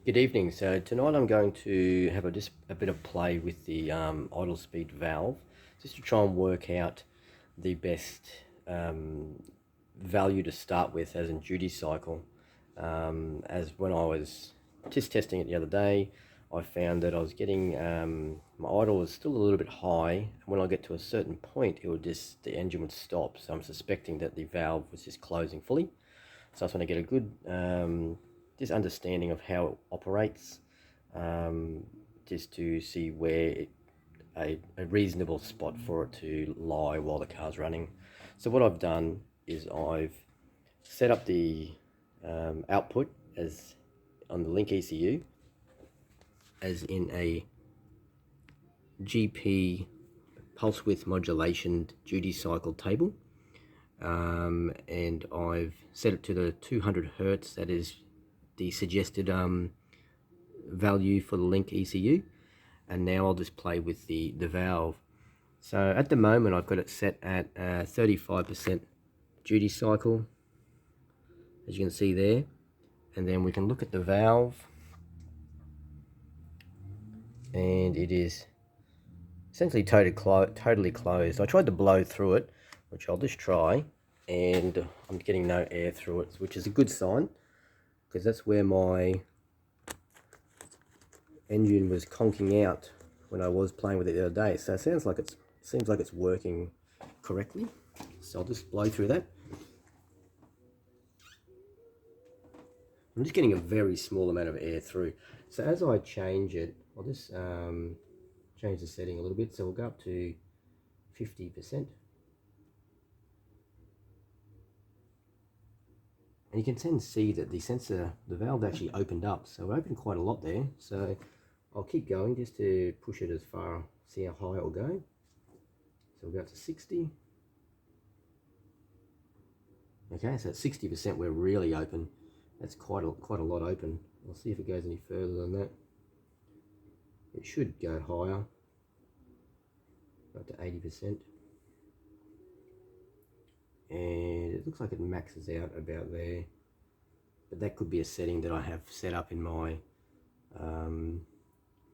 Good evening. So tonight I'm going to have just a bit of play with the idle speed valve, just to try and work out the best value to start with as in duty cycle. As when I was just testing it the other day, I found that I was getting my idle was still a little bit high, and when I get to a certain point, the engine would stop. So I'm suspecting that the valve was just closing fully. So I just want to get a good just understanding of how it operates, just to see where a reasonable spot for it to lie while the car's running. So what I've done is I've set up the output as on the Link ECU as in a GP pulse width modulation duty cycle table. And I've set it to the 200 Hertz, that is the suggested value for the Link ECU. And now I'll just play with the valve. So at the moment I've got it set at 35% duty cycle, as you can see there. And then we can look at the valve, and it is essentially totally closed. I tried to blow through it, which I'll just try, and I'm getting no air through it, which is a good sign, because that's where my engine was conking out when I was playing with it the other day. So it seems like it's working correctly. So I'll just blow through that. I'm just getting a very small amount of air through. So as I change it, I'll just change the setting a little bit. So we'll go up to 50%. And you can see that the valve actually opened up. So it opened quite a lot there. So I'll keep going just to push it as far, see how high it'll go. So we'll go up to 60. Okay, so at 60% we're really open. That's quite a lot open. I'll see if it goes any further than that. It should go higher, up to 80%. And it looks like it maxes out about there. But that could be a setting that I have set up in my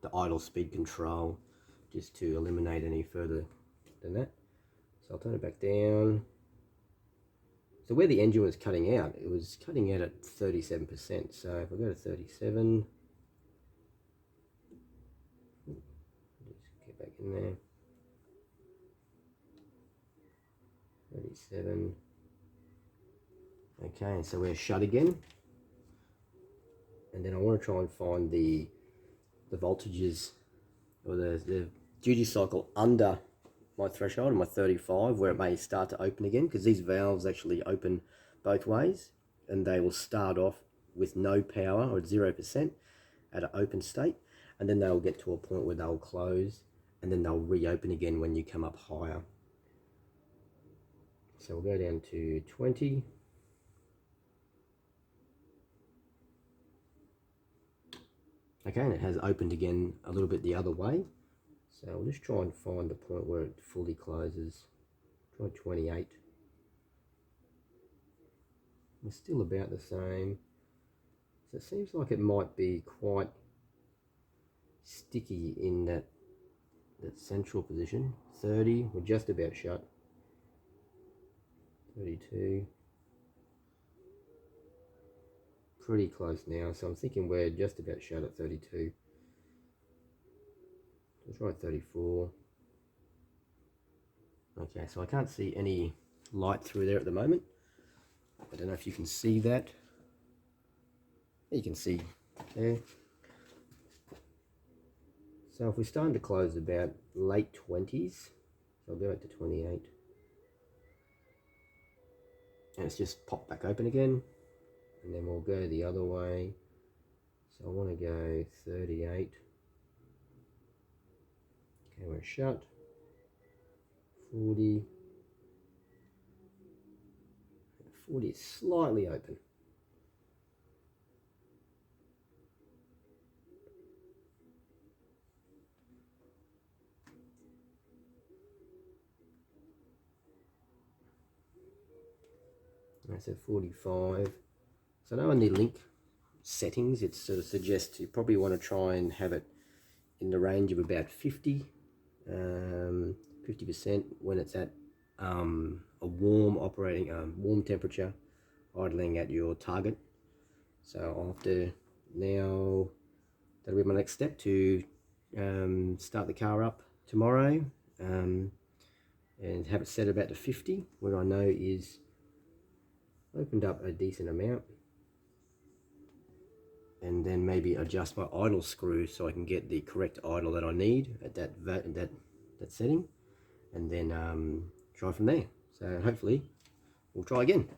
the idle speed control, just to eliminate any further than that. So I'll turn it back down. So where the engine was cutting out, it was cutting out at 37%. So if I go to 37, just get back in there. 37. Okay, so we're shut again. And then I want to try and find the voltages, or the duty cycle under my threshold, my 35, where it may start to open again, because these valves actually open both ways, and they will start off with no power, or at 0% at an open state, and then they'll get to a point where they'll close, and then they'll reopen again when you come up higher. So we'll go down to 20. Okay, and it has opened again a little bit the other way. So we'll just try and find the point where it fully closes. Try 28. It's still about the same. So it seems like it might be quite sticky in that central position. 30, we're just about shut. 32. Pretty close now, so I'm thinking we're just about shut at 32. Let's try 34. Okay, so I can't see any light through there at the moment. I don't know if you can see that. You can see there. So if we're starting to close about late 20s, so I'll go up to 28. And it's just popped back open again. And then we'll go the other way. So I want to go 38. Okay, we're shut. 40. 40 is slightly open. That's at 45. So now on the Link settings. It sort of suggests you probably want to try and have it in the range of about 50% when it's at a warm operating, warm temperature, idling at your target. So I'll have to now, that'll be my next step to start the car up tomorrow and have it set about to 50, where I know is opened up a decent amount, and then maybe adjust my idle screw so I can get the correct idle that I need at that setting, and then try from there. So hopefully we'll try again.